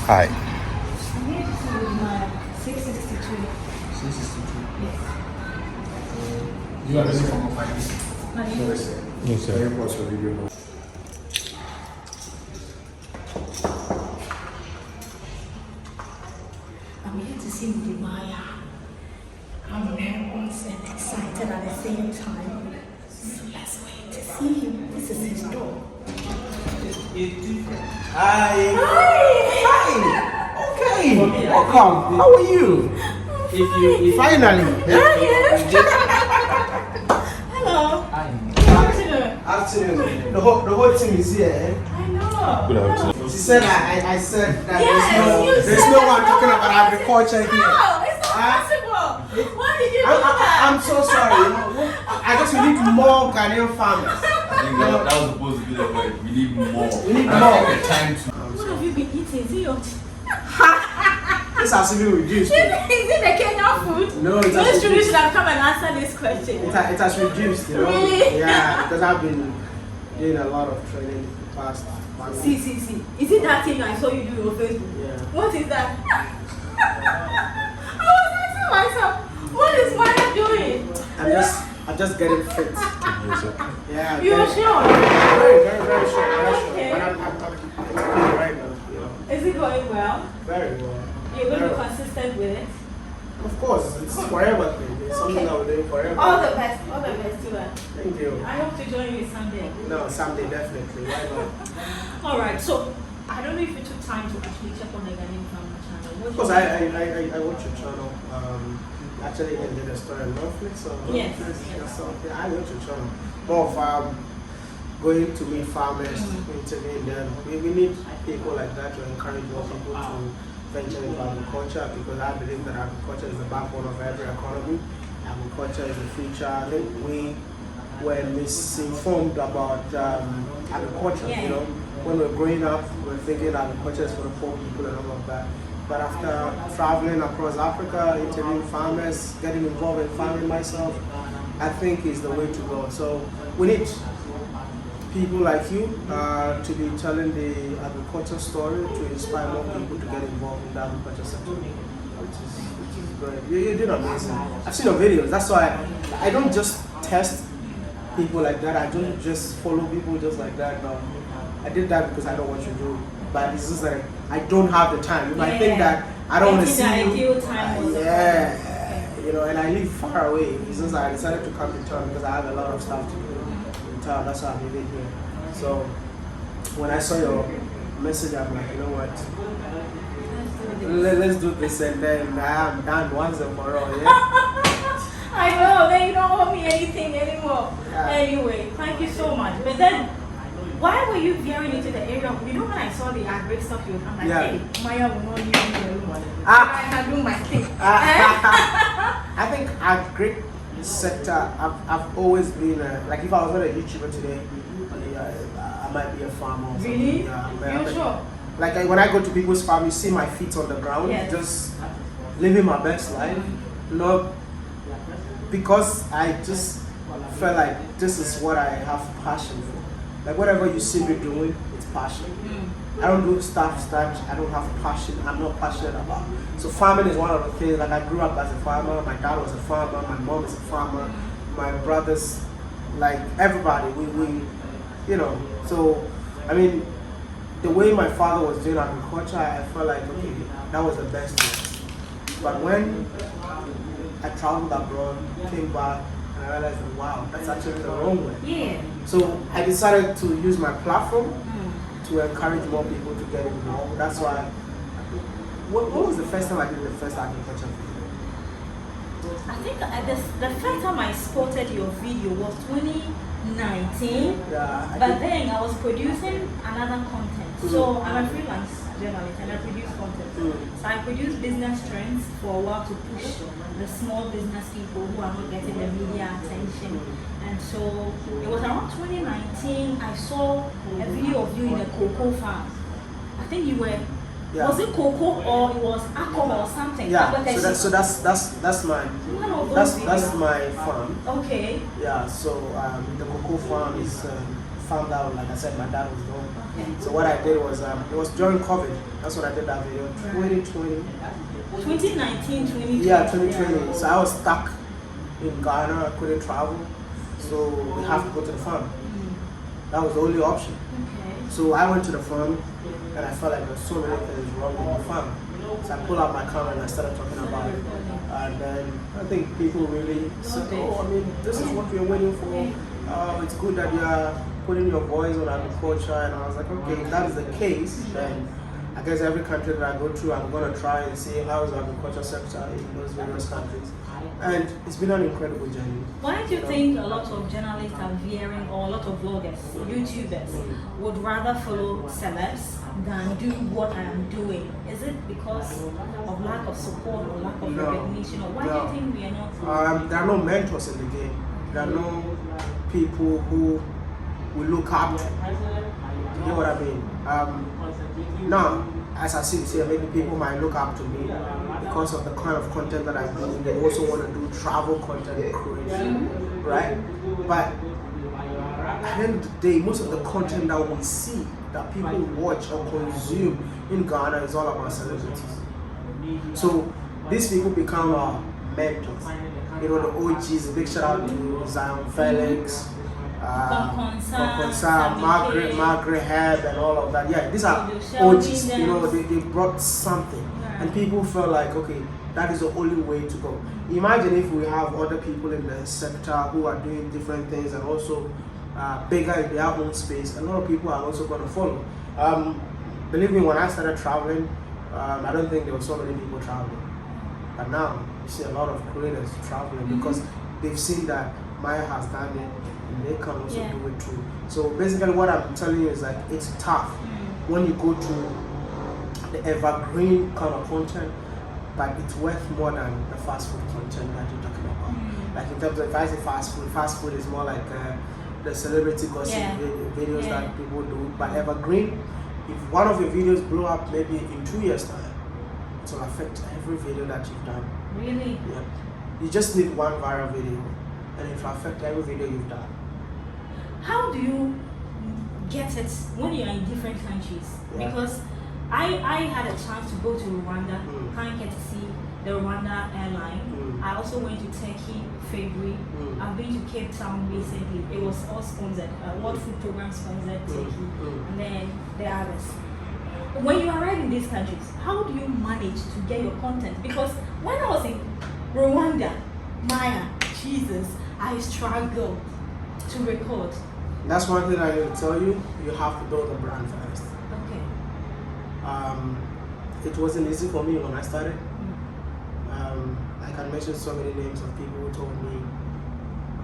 Hi. I need to see WodeMaya 662. 662. Yes. You are ready for my finance? Honey? Yes, sir. Very much for video. I'm here to see WodeMaya. I'm nervous and excited at the same time. So let's wait to see him. This is his door. Hi. Hi! Okay. Welcome. How are you? If you finally. Yes. Hello. Hi. Good afternoon. Afternoon. The whole team is here. I know. Good afternoon. She said I said that Yes, you there's said no there's one no talking one. about agriculture here. No, it's not possible. Why did you do that? I'm so sorry. You know, I guess we need more Ghanaian farmers. I think that was supposed to be the point. We need more. We need I more. think the time to. What have you been eating? Is it your This has been reduced. Is it the Kenyan food? No, it has Those been students should have come and answer this question. It has reduced, you know. Really? Yeah, because I've been doing a lot of training the past 1 week. See. Is it that thing I saw you do on Facebook? Yeah. What is that? I was asking myself, what is Maya doing? I'm just getting fit. Yes, sir. Yeah. You are very- sure? Very sure. Okay. But I'm okay right now, you know. Is it going well? Very well. You're going to be Very- consistent with it? Of course, it's forever thing. It's something that we're doing forever. All the best to her. Thank you. I hope to join you someday. No, someday definitely. Why not? Alright, so I don't know if you took time to actually check on the Ghanaian Farmer channel. Of course, I watch your channel. Actually, I did a story on Netflix. So Yes. So yeah, I watch your channel. More of going to meet farmers, interviewing them. We need people like that to encourage more people to venture into agriculture, because I believe that agriculture is the backbone of every economy. Agriculture is the future. I think we were misinformed about agriculture. Yeah. You know, when we're growing up, we're thinking agriculture is for the poor people and all of that. But after traveling across Africa, interviewing farmers, getting involved in farming myself, I think is the way to go. So we need people like you to be telling the agriculture story to inspire more people to get involved in the agriculture sector, which is great. You're doing amazing. I've seen your videos. That's why I don't just test people like that. I don't just follow people just like that. No, I did that because I know what you do. But it's just like I don't have the time. You might think that I don't want to see you. Ideal time was Yeah, you know, and I live far away. It's just I decided to come to town because I have a lot of stuff to do in town. That's why I'm living here. So when I saw your message, I'm like, you know what? Let's do this, and then I'm done once and for all. Yeah. I know, then you don't owe me anything anymore. Yeah. Anyway, thank you so much. But then, why were you veering into the area? You know, when I saw the agri stuff, I'm like, Yeah. hey, Maya will not leave me alone. Ah. I can do my thing. I think agri sector, I've always been like if I was not a YouTuber today, I might be a farmer. Or something. Really? Yeah, You're sure? Like when I go to people's farm, you see my feet on the ground, Yes. just living my best life. Not because I just felt like this is what I have passion for. Like whatever you see me doing, it's passion. I don't do stuff that I don't have passion. I'm not passionate about. So farming is one of the things. Like I grew up as a farmer. My dad was a farmer. My mom is a farmer. My brothers, like everybody, we you know. So I mean, the way my father was doing agriculture, I felt like okay, that was the best thing. But when I traveled abroad, came back, and I realized, wow, that's actually the wrong way. Yeah. So I decided to use my platform to encourage more people to get involved. That's why. What was the first time I did the first agriculture video? I think the first time I spotted your video was 2019. Yeah, But then I was producing another content. So I'm a freelance journalist and I produce content. So I produce business trends for a while to push the small business people who are not getting the media attention. And so it was around 2019 I saw a video of you in a cocoa farm. I think you were was it cocoa or it was alcohol or something? Yeah, so that's my that's my farm. Okay. Yeah, so the cocoa farm is farmed out. Like I said, my dad was doing. So what I did was, it was during COVID. That's what I did that video. 2020. 2019, 2020. Yeah, 2020. So I was stuck in Ghana. I couldn't travel. So we have to go to the farm. That was the only option. Okay. So I went to the farm and I felt like there was so many things wrong with the farm. So I pulled out my camera and I started talking about it. And then I think people really said, oh, I mean, this is what we're waiting for. It's good that you are putting your voice on agriculture. And I was like, okay, if that is the case, then I guess every country that I go to, I'm going to try and see how is the agriculture sector in those various countries. And it's been an incredible journey. Why do you think a lot of journalists are veering, or a lot of vloggers, YouTubers, would rather follow celebs than do what I am doing? Is it because of lack of support or lack of recognition? Or why do you think we are not? There are no mentors in the game. There are no people who we look up to. You know what I mean? Now, as I sit here, maybe people might look up to me because of the kind of content that I do. They also want to do travel content creation, right? But at the end of the day, most of the content that we see, that people watch or consume in Ghana is all about celebrities. So these people become our mentors. You know, the OGs, a big shout out to Zion Felix, Margaret Hebb and all of that. Yeah, these are OGs. You know, they brought something. And people felt like, okay, that is the only way to go. Imagine if we have other people in the sector who are doing different things and also bigger in their own space. A lot of people are also going to follow. Believe me, when I started traveling, I don't think there were so many people traveling. But now, you see a lot of creators traveling because they've seen that Maya has done it and they can also do it too. So basically what I'm telling you is like, it's tough when you go to the evergreen kind of content, but it's worth more than the fast food content that you're talking about. Like in terms of, if I say fast food is more like the celebrity gossip videos that people do. But evergreen, if one of your videos blow up maybe in 2 years time, it will affect every video that you've done. Really? Yeah. You just need one viral video and it will affect every video you've done. How do you get it when you're in different countries? Because I had a chance to go to Rwanda, can't get to see the Rwanda airline. I also went to Turkey, February. I've been to Cape Town recently. It was all sponsored. World Food Program sponsored Turkey, and then the others. When you arrive in these countries, how do you manage to get your content? Because when I was in Rwanda, Maya, Jesus, I struggled to record. That's one thing I need to tell you. You have to build a brand first. Okay. It wasn't easy for me when I started. I can mention so many names of people who told me,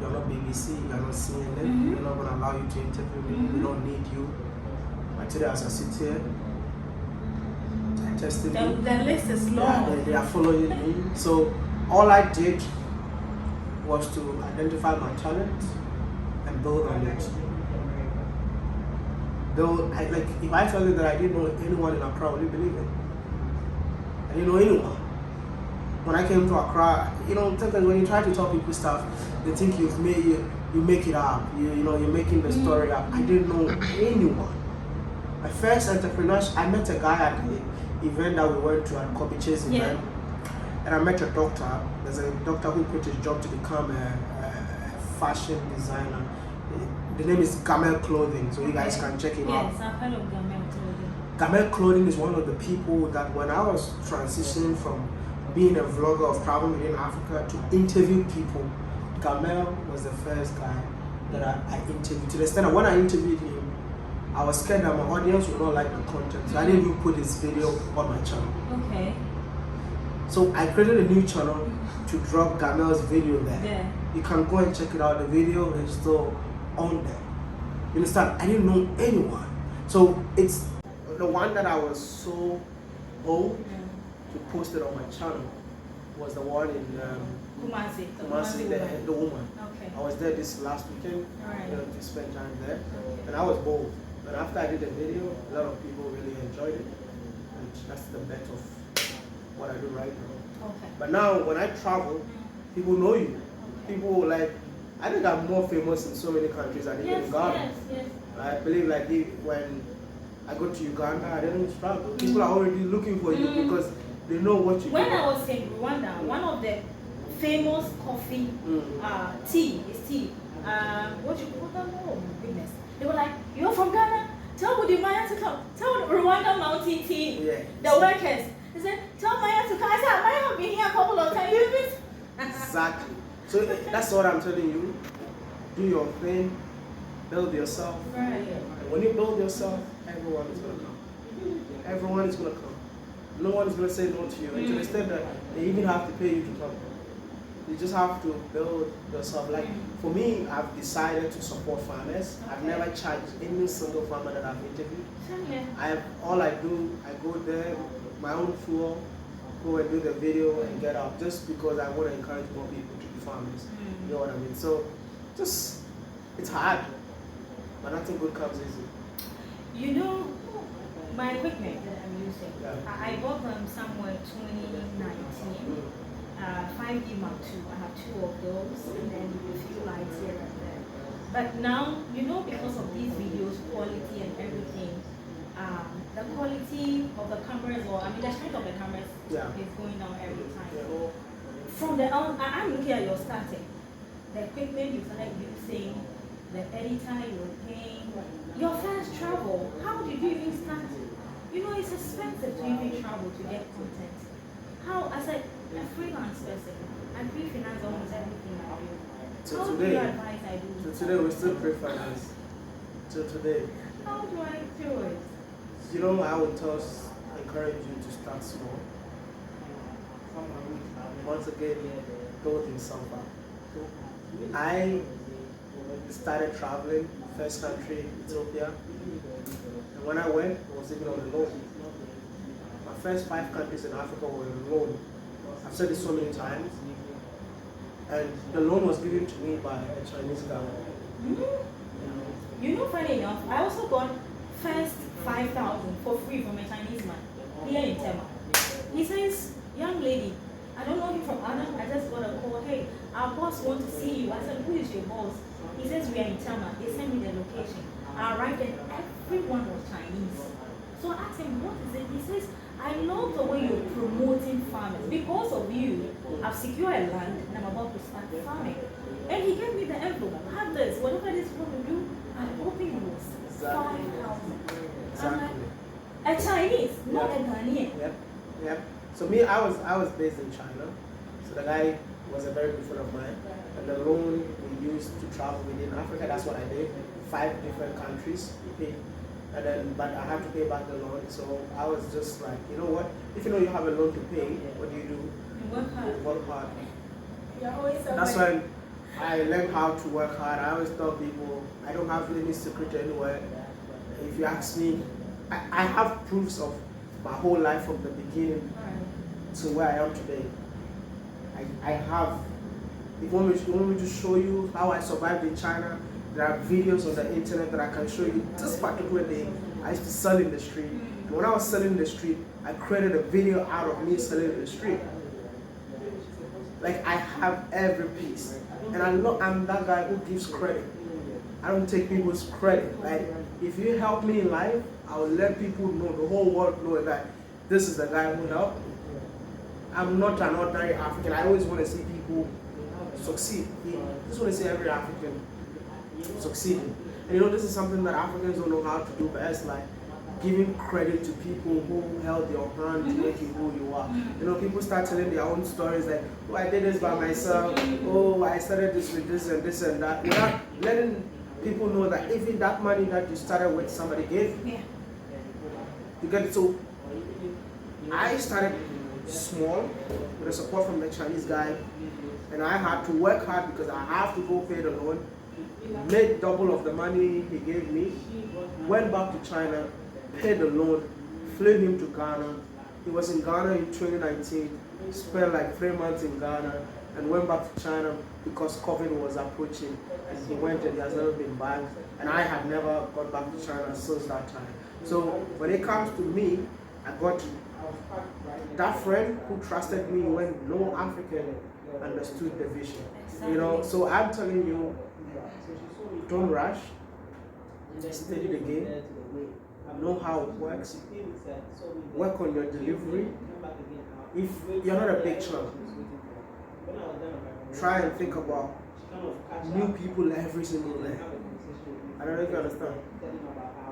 you're not BBC, you're not CNN, we're not going to allow you to interview me, we don't need you. But today as I sit here, they're testing me. The list is long. Yeah, they are following me. So all I did was to identify my talent and build on it. Though, if I tell you that I didn't know anyone in Accra, would you believe it? I didn't know anyone. When I came to Accra, you know, sometimes when you try to tell people stuff, they think you make it up. You know, you're making the story up. I didn't know anyone. My first entrepreneurship, I met a guy at the event that we went to at Kobe Chase event, and I met a doctor. There's a doctor who quit his job to become a fashion designer. The name is Gamel Clothing, so you guys can check him out. Yes, I've heard of Gamel Clothing. Gamel Clothing is one of the people that when I was transitioning from being a vlogger of travel within Africa to interview people, Gamel was the first guy that I interviewed. To the extent that when I interviewed him, I was scared that my audience would not like the content, so I didn't even put his video on my channel. Okay. So I created a new channel to drop Gamel's video there. Yeah. You can go and check it out. The video is still on there. You understand? I didn't know anyone. So it's the one that I was so bold to post it on my channel was the one in Kumasi, the woman. Okay. I was there this last weekend, to spend time there, and I was bold. But after I did the video, a lot of people really enjoyed it, and that's the bet of what I do right now. Okay. But now when I travel, people know you. People like, I think I'm more famous in so many countries than even in Ghana. Yes. I believe like when I go to Uganda, I didn't struggle. People are already looking for you because they know what you When do. I was in Rwanda, one of the famous coffee, tea, what you call them? Oh my goodness. They were like, you're from Ghana? Tell WodeMaya to come. Tell Rwanda Mountain Tea, the workers. They said, tell Maya to come. I said, Maya have been here a couple of times. Exactly. So that's what I'm telling you. Do your thing, build yourself. Right. And when you build yourself, everyone is gonna come. Everyone is gonna come. No one is gonna say no to you. And to the extent that they even have to pay you to come. You just have to build yourself. Like for me, I've decided to support farmers. I've never charged any single farmer that I've interviewed. All I do, I go there, my own fuel, go and do the video and get out, just because I want to encourage more people to be farmers. You know what I mean? So, just it's hard, but nothing good comes easy. You know, my equipment that I'm using, I bought them somewhere 2019. 5D Mark II. I have 2 of those, and then a few lights here and there. But now, you know, because of these videos, quality and everything, the quality of the cameras, or I mean, the strength of the cameras is going down every time. From the I'm looking at your starting, the equipment you started using, the editor you were paying, your first travel. How did you even start? You know, it's expensive to even travel to get content. How, as a freelance person, I pre-finance almost everything I do. So How today, do you advise I do? So today we still pre-finance. So today. How do I do it? You know, I would encourage you to start small. Once again, go in summer. I started traveling, first country, Ethiopia. And when I went, I was even on a loan. My first 5 countries in Africa were on loan. I've said this so many times. And the loan was given to me by a Chinese government. You know, funny enough, I also got first 5,000 for free from a Chinese man here in Tema. He says, young lady, I don't know him from Adam, I just got a call, hey, our boss wants to see you. I said, who is your boss? He says, we are in Tema. They sent me the location. I arrived and everyone was Chinese. So I asked him, what is it? He says, I love the way you're promoting farmers. Because of you, I've secured a land and I'm about to start farming. And he gave me the envelope. Have this, whatever this is going to do, I'm hoping it was 5,000. Exactly. A Chinese, not a Ghanaian. Yep. So me, I was based in China. So the guy was a very good friend of mine. And the loan we used to travel within Africa, that's what I did. 5 different countries we paid. And then, but I had to pay back the loan. So I was just like, you know what? If you know you have a loan to pay, what do? You work hard. Work hard. You're always That's when I learned how to work hard. I always tell people, I don't have any secret anywhere. If you ask me, I have proofs of my whole life from the beginning to where I am today. I have. If you want me to show you how I survived in China, there are videos on the internet that I can show you. This particular day, I used to sell in the street. And when I was selling in the street, I created a video out of me selling in the street. Like I have every piece. And I'm that guy who gives credit. I don't take people's credit. Like if you help me in life, I will let people know, the whole world know that this is the guy who helped me. I'm not an ordinary African. I always want to see people succeed. I just want to see every African succeeding. And you know, this is something that Africans don't know how to do best, like giving credit to people who held your hand to make you who you are. You know, people start telling their own stories like, oh, I did this by myself, oh, I started this with this and that. Without letting people know that even that money that you started with, somebody gave. You get it? So I started small with the support from the Chinese guy, and I had to work hard because I have to go pay the loan. Made double of the money he gave me, went back to China, paid the loan, flew him to Ghana. He was in Ghana in 2019, spent like 3 months in Ghana, and went back to China because COVID was approaching. And he went and he has never been back. And I have never gone back to China since that time. So when it comes to me, I got that friend who trusted me when no African understood the vision. You know, so I'm telling you, don't rush, study the game, know how it works, work on your delivery. If you're not a big chunk, try and think about new people every single day. I don't know if you understand.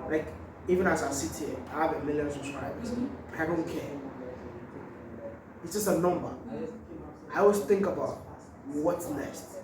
Like, even as I sit here, I have 1 million subscribers. I don't care. It's just a number. I always think about what's next.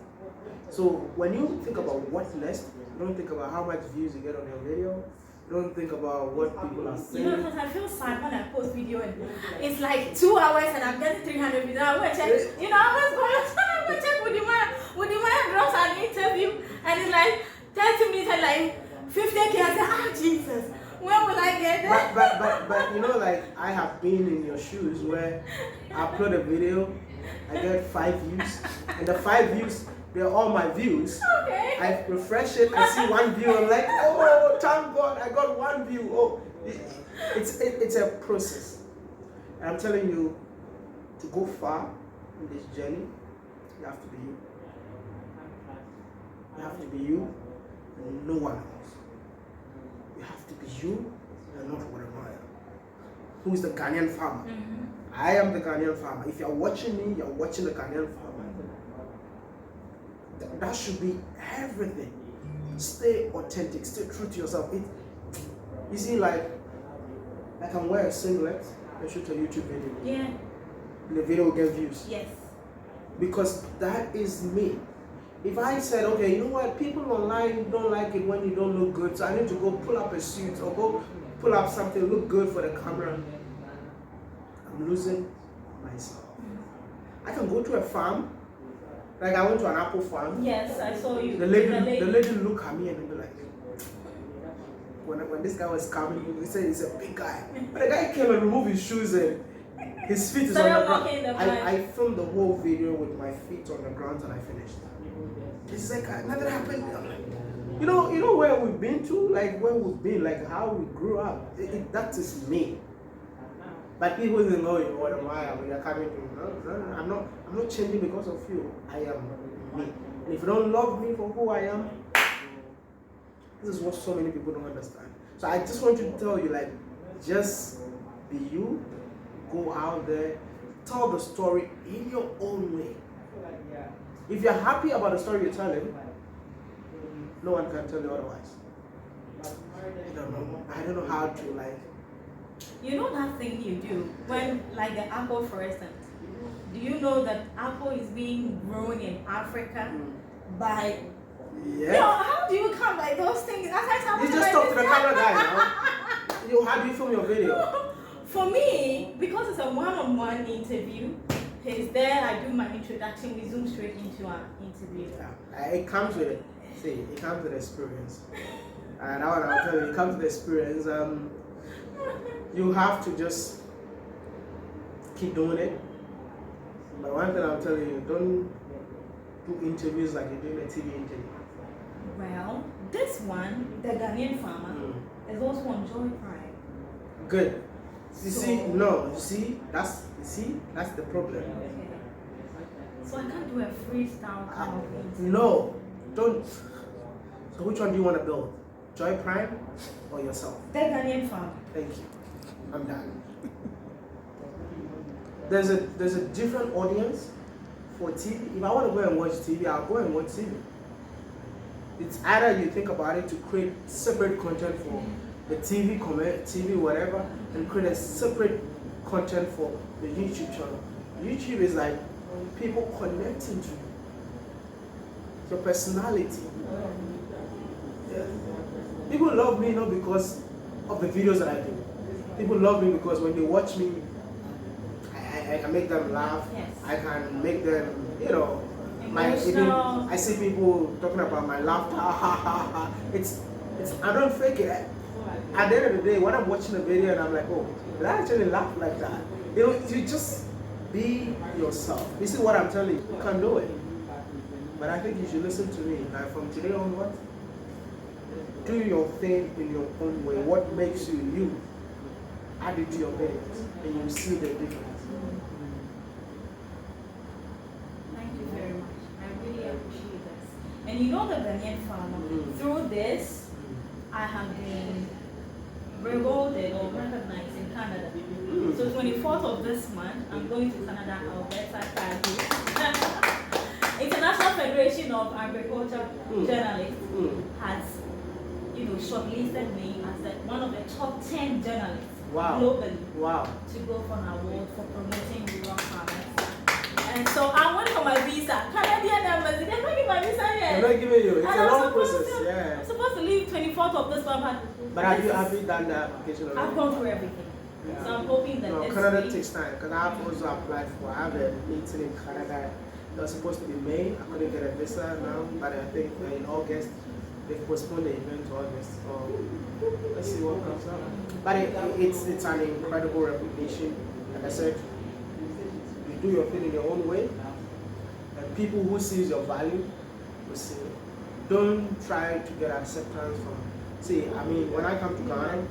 So when you think about what's next, you don't think about how much views you get on your video. You don't think about what people are saying. You know, because I feel sad when I post video and it's like 2 hours and I'm getting 300 views. I went check. You know, I was going to check with the man drops an interview and it's like 30 minutes and like 50K. I said, ah, Jesus, when will I get that? But you know, like, I have been in your shoes where I upload a video, I get 5 views, and the 5 views, they're all my views. Okay. I refresh it, I see 1 view, I'm like, oh, thank God, I got 1 view. Oh, it's a process. And I'm telling you, to go far in this journey, you have to be you. You have to be you and no one else. You have to be you and not WodeMaya. Who is the Ghanaian farmer? I am the Ghanaian farmer. If you're watching me, you're watching the Ghanaian farmer. That should be everything. Stay authentic, stay true to yourself. You see, like, I can wear a singlet and shoot a YouTube video. Yeah. The video will get views. Yes. Because that is me. If I said, okay, you know what, people online don't like it when you don't look good, so I need to go pull up a suit or go pull up something, look good for the camera, I'm losing myself. I can go to a farm, like I went to an apple farm. Yes, I saw you. The lady look at me and be like, when this guy was coming, he said he's a big guy. But the guy came and removed his shoes and his feet is So on you're the ground. walking the I filmed the whole video with my feet on the ground and I finished. It's like nothing happened. I'm like, you know where we've been to, like where we've been, like how we grew up. That is me. But people think, oh, WodeMaya, when you're coming to, no, I'm not changing because of you. I am me. And if you don't love me for who I am, this is what so many people don't understand. So I just want to tell you, like, just be you, go out there, tell the story in your own way. If you're happy about the story you're telling, no one can tell you otherwise. I don't know how to, like. You know that thing you do when, like the apple, for instance. Do you know that apple is being grown in Africa by? Yeah. You know, how do you come like those things? You just talk to the camera guy now. How do you film your video? For me, because it's a one-on-one interview, he's there. I do my introduction. We zoom straight into our interview. Yeah. It comes with it. See, it comes with experience. And now I'll tell you, it comes with experience. You have to just keep doing it. But one thing I'll tell you, don't do interviews like you're doing a TV interview. Well, this one, the Ghanaian farmer, is also on Joy Prime. Good. You see, that's the problem. Okay. So I can't do a freestyle kind of thing. No, don't. So which one do you want to build? Joy Prime or yourself? The Ghanaian farmer. Thank you. I'm done. There's a different audience for TV. If I want to go and watch TV, I'll go and watch TV. It's either you think about it to create separate content for the TV, whatever, and create a separate content for the YouTube channel. YouTube is like people connecting to you, your personality. Yeah. People love me not because of the videos that I do. People love me because when they watch me, I can make them laugh. Yes. I can make them, Emotional. I see people talking about my laughter. It's I don't fake it. At the end of the day, when I'm watching a video and I'm like, oh, did I actually laugh like that? You just be yourself. You see what I'm telling you? You can do it. But I think you should listen to me. Like from today onward, do your thing in your own way. What makes you you? Add it to your videos and you see the difference. Thank you very much. I really appreciate this. And you know the Ghanaian farmer, through this, I have been rewarded or recognized in Canada. So 24th of this month, I'm going to Canada, Alberta, Calgary. International Federation of Agriculture Journalists has, shortlisted me as one of the top 10 journalists globally to go for an award for promoting rural farmers. And so I went for my visa. Canadian embassy, they're not giving my visa yet. They're not giving you. It's And a I'm long supposed process. to- Yeah. I'm supposed to leave 24th of this month. But have you done the application already? I've gone through everything. So I'm hoping that No, this Canada week- takes time because I've also applied for. I have a meeting in Canada. It was supposed to be May. I couldn't get a visa now, but I think in August they've postponed the event to August. So let's see what comes up. But it's an incredible recognition. Like I said, you do your thing in your own way, and people who sees your value will see it. Don't try to get acceptance from. See, I mean, when I come to Ghana,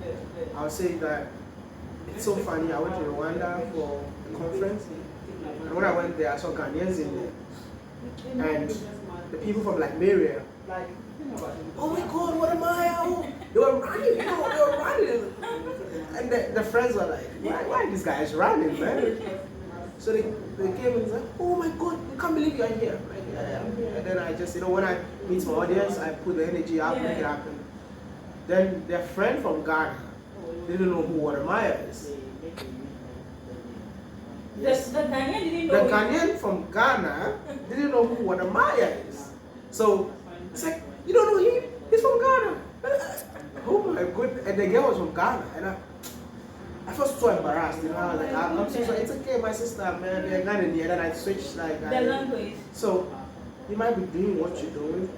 I'll say that it's so funny. I went to Rwanda for a conference, and when I went there, I saw Ghanaians in there, and the people from Liberia, like, oh my God, WodeMaya! Oh, they were running, they were running, and the friends were like, why are these guys running, man? So they came and said, oh my God, we can't believe you're here. Like, yeah, I'm here. And then I just, when I meet my audience, I put the energy out, make it happen. Then their friend from Ghana didn't know who WodeMaya is. The Ghanaian didn't The know. Ghanaian from Ghana didn't know who WodeMaya is. So it's like, you don't know him? He's from Ghana. Oh my goodness. And the girl was from Ghana. And I felt so embarrassed, I was like, I'm so sorry. It's okay, my sister, man, they're Ghanaian. And then I switched like The language. So you might be doing what you're doing.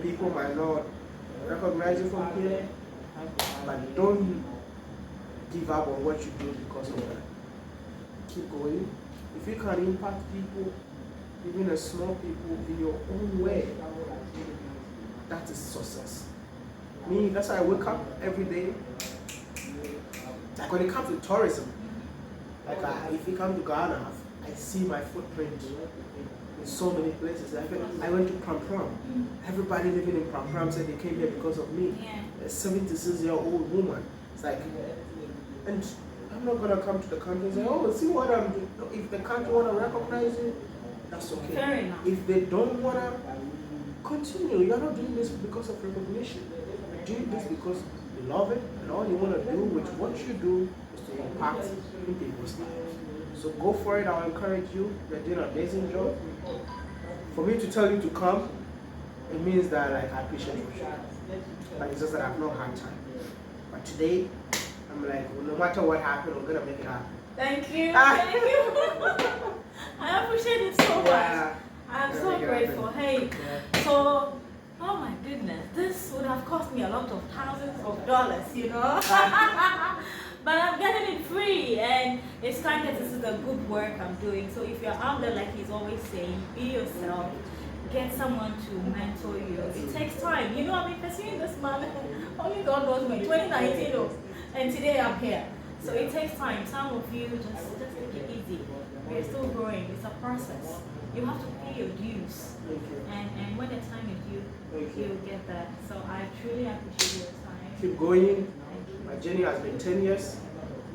People might not recognize you from here, but don't give up on what you do because of that. Keep going. If you can impact people, even a small people, in your own way, that is success. Me, that's why I wake up every day. Like when it comes to tourism, like if you come to Ghana, I see my footprint in so many places. I went to Pram Pram. Everybody living in Pram Pram said they came here because of me. A 76-year-old woman. It's like, and I'm not gonna come to the country and say, oh, see what I'm doing. No, if the country wanna recognize you, that's okay. Fair enough. If they don't wanna, continue. You're not doing this because of recognition. You're doing this because you love it, and all you wanna do with what you do is to impact in people's lives. So go for it. I'll encourage you. You're doing an amazing job. For me to tell you to come, it means that like I appreciate what you do. But it's just that I've not had time. But today, I'm like, well, no matter what happens, I'm gonna make it happen. Thank you. Thank you. I appreciate it so much. Yeah. I'm Yeah, so make it grateful. happen. Hey, so, oh my goodness, this would have cost me a lot of thousands of dollars, But I'm getting it free, and it's kind of, this is the good work I'm doing. So if you're out there, like he's always saying, be yourself. Get someone to mentor you. It takes time. I've been pursuing this man, only God knows when, 2019, and today I'm here. So it takes time. Some of you just take it easy. We're still growing. It's a process. You have to pay your dues. Thank you. And when the time is due, Thank you. you'll get that. So I truly appreciate your time. Keep going. Thank you. My journey has been 10 years,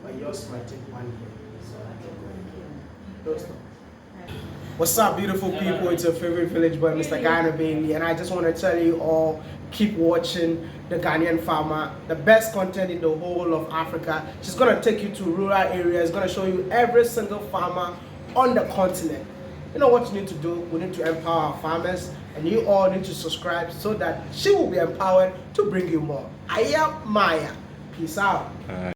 but yours might take 1 year. So keep going. Don't stop. What's up, beautiful people? It's your favorite village boy, Mr. Ghana Bailey, and I just want to tell you all, keep watching the Ghanaian farmer, the best content in the whole of Africa. She's going to take you to rural areas, going to show you every single farmer on the continent. You know what you need to do? We need to empower our farmers, and you all need to subscribe so that she will be empowered to bring you more. I am Maya. Peace out.